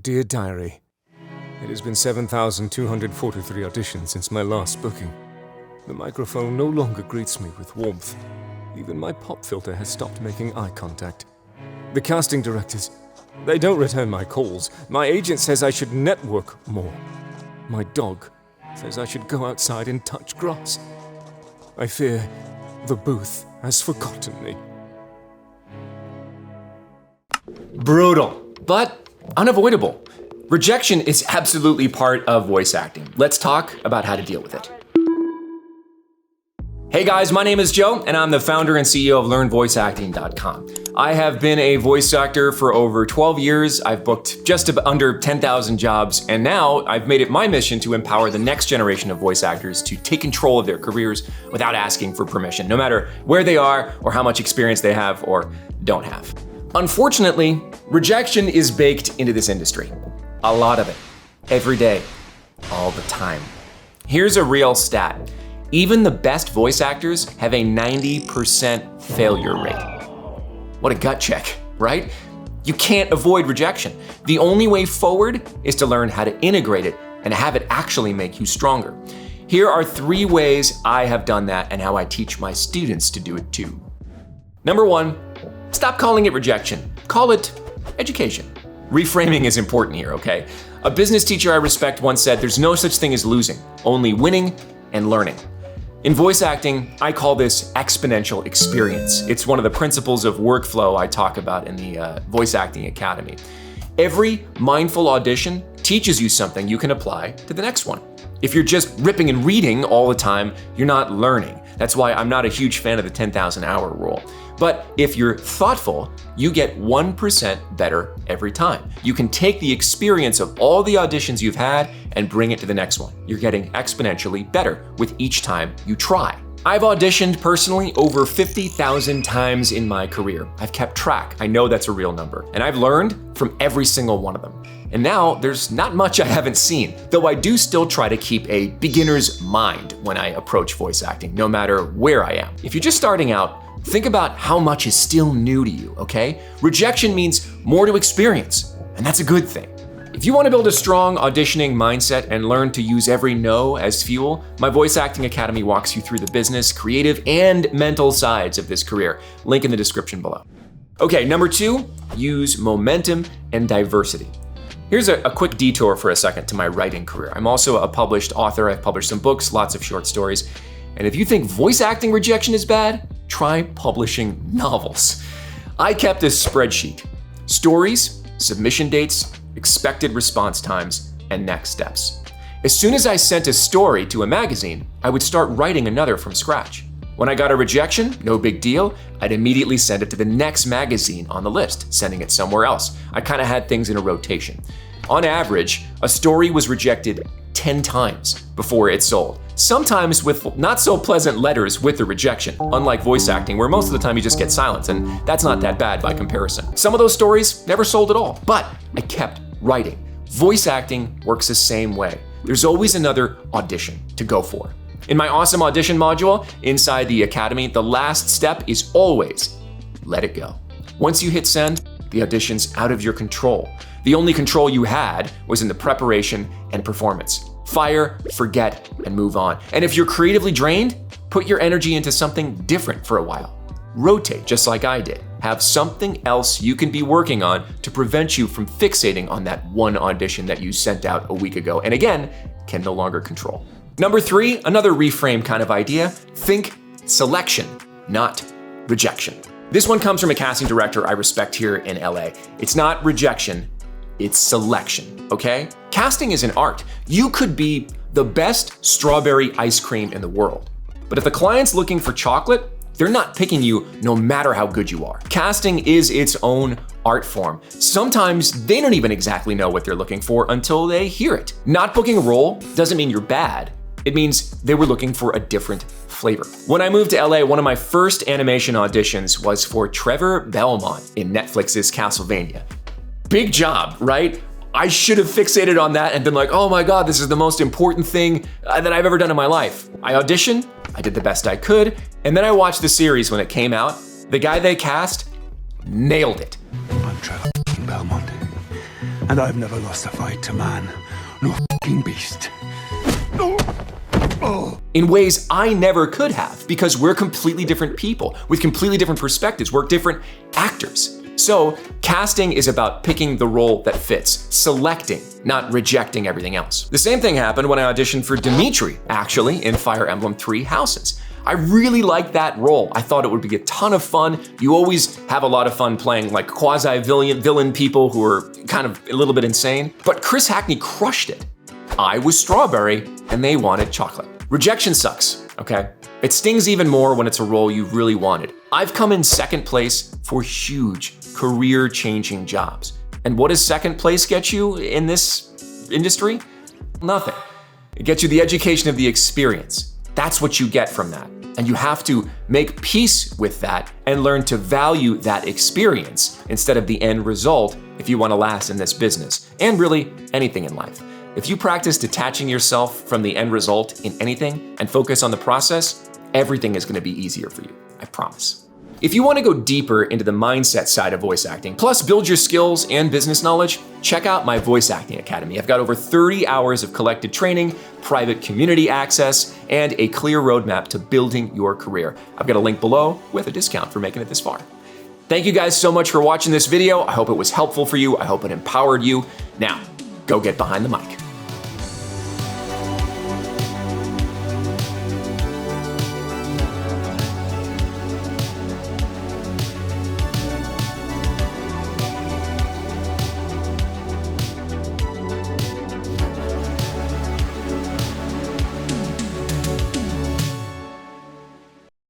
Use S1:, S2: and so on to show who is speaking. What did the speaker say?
S1: Dear Diary, it has been 7,243 auditions since my last booking. The microphone no longer greets me with warmth. Even my pop filter has stopped making eye contact. The casting directors, they don't return my calls. My agent says I should network more. My dog says I should go outside and touch grass. I fear the booth has forgotten me.
S2: Brutal, but unavoidable. Rejection is absolutely part of voice acting. Let's talk about how to deal with it. Hey guys, my name is Joe, and I'm the founder and CEO of LearnVoiceActing.com. I have been a voice actor for over 12 years. I've booked just under 10,000 jobs, and now I've made it my mission to empower the next generation of voice actors to take control of their careers without asking for permission, no matter where they are or how much experience they have or don't have. Unfortunately, rejection is baked into this industry. A lot of it. Every day. All the time. Here's a real stat. Even the best voice actors have a 90% failure rate. What a gut check, right? You can't avoid rejection. The only way forward is to learn how to integrate it and have it actually make you stronger. Here are 3 ways I have done that and how I teach my students to do it too. Number 1, stop calling it rejection. Call it education. Reframing is important here, okay? A business teacher I respect once said, there's no such thing as losing, only winning and learning. In voice acting, I call this exponential experience. It's one of the principles of workflow I talk about in the Voice Acting Academy. Every mindful audition teaches you something you can apply to the next one. If you're just ripping and reading all the time, you're not learning. That's why I'm not a huge fan of the 10,000 hour rule. But if you're thoughtful, you get 1% better every time. You can take the experience of all the auditions you've had and bring it to the next one. You're getting exponentially better with each time you try. I've auditioned personally over 50,000 times in my career. I've kept track. I know that's a real number. And I've learned from every single one of them. And now there's not much I haven't seen, though I do still try to keep a beginner's mind when I approach voice acting, no matter where I am. If you're just starting out, think about how much is still new to you, okay? Rejection means more to experience, and that's a good thing. If you want to build a strong auditioning mindset and learn to use every no as fuel, my Voice Acting Academy walks you through the business, creative, and mental sides of this career. Link in the description below. Okay, number 2, use momentum and diversity. Here's a quick detour for a second to my writing career. I'm also a published author. I've published some books, lots of short stories. And if you think voice acting rejection is bad, try publishing novels. I kept a spreadsheet. Stories, submission dates, expected response times, and next steps. As soon as I sent a story to a magazine, I would start writing another from scratch. When I got a rejection, no big deal, I'd immediately send it to the next magazine on the list, sending it somewhere else. I kind of had things in a rotation. On average, a story was rejected 10 times before it sold. Sometimes with not so pleasant letters with the rejection, unlike voice acting where most of the time you just get silence, and that's not that bad by comparison. Some of those stories never sold at all, but I kept writing. Voice acting works the same way. There's always another audition to go for. In my awesome audition module inside the Academy, the last step is always let it go. Once you hit send, the audition's out of your control. The only control you had was in the preparation and performance. Fire, forget, and move on. And if you're creatively drained, put your energy into something different for a while. Rotate, just like I did. Have something else you can be working on to prevent you from fixating on that one audition that you sent out a week ago, and again, can no longer control. Number 3, another reframe kind of idea. Think selection, not rejection. This one comes from a casting director I respect here in LA. It's not rejection, it's selection, okay? Casting is an art. You could be the best strawberry ice cream in the world, but if the client's looking for chocolate, they're not picking you no matter how good you are. Casting is its own art form. Sometimes they don't even exactly know what they're looking for until they hear it. Not booking a role doesn't mean you're bad. It means they were looking for a different flavor. When I moved to LA, one of my first animation auditions was for Trevor Belmont in Netflix's Castlevania. Big job, right? I should have fixated on that and been like, oh my God, this is the most important thing that I've ever done in my life. I auditioned, I did the best I could, and then I watched the series when it came out. The guy they cast nailed it.
S3: I'm Trevor Belmont. And I've never lost a fight to man, no fucking beast.
S2: In ways I never could have, because we're completely different people with completely different perspectives. We're different actors. So casting is about picking the role that fits, selecting, not rejecting everything else. The same thing happened when I auditioned for Dimitri, actually, in Fire Emblem 3 Houses. I really liked that role. I thought it would be a ton of fun. You always have a lot of fun playing like quasi-villain people who are kind of a little bit insane. But Chris Hackney crushed it. I was strawberry and they wanted chocolate. Rejection sucks, okay? It stings even more when it's a role you really wanted. I've come in second place for huge career-changing jobs. And what does second place get you in this industry? Nothing. It gets you the education of the experience. That's what you get from that. And you have to make peace with that and learn to value that experience instead of the end result if you want to last in this business, and really anything in life. If you practice detaching yourself from the end result in anything and focus on the process, everything is going to be easier for you, I promise. If you want to go deeper into the mindset side of voice acting, plus build your skills and business knowledge, check out my Voice Acting Academy. I've got over 30 hours of collected training, private community access, and a clear roadmap to building your career. I've got a link below with a discount for making it this far. Thank you guys so much for watching this video. I hope it was helpful for you. I hope it empowered you. Now, go get behind the mic.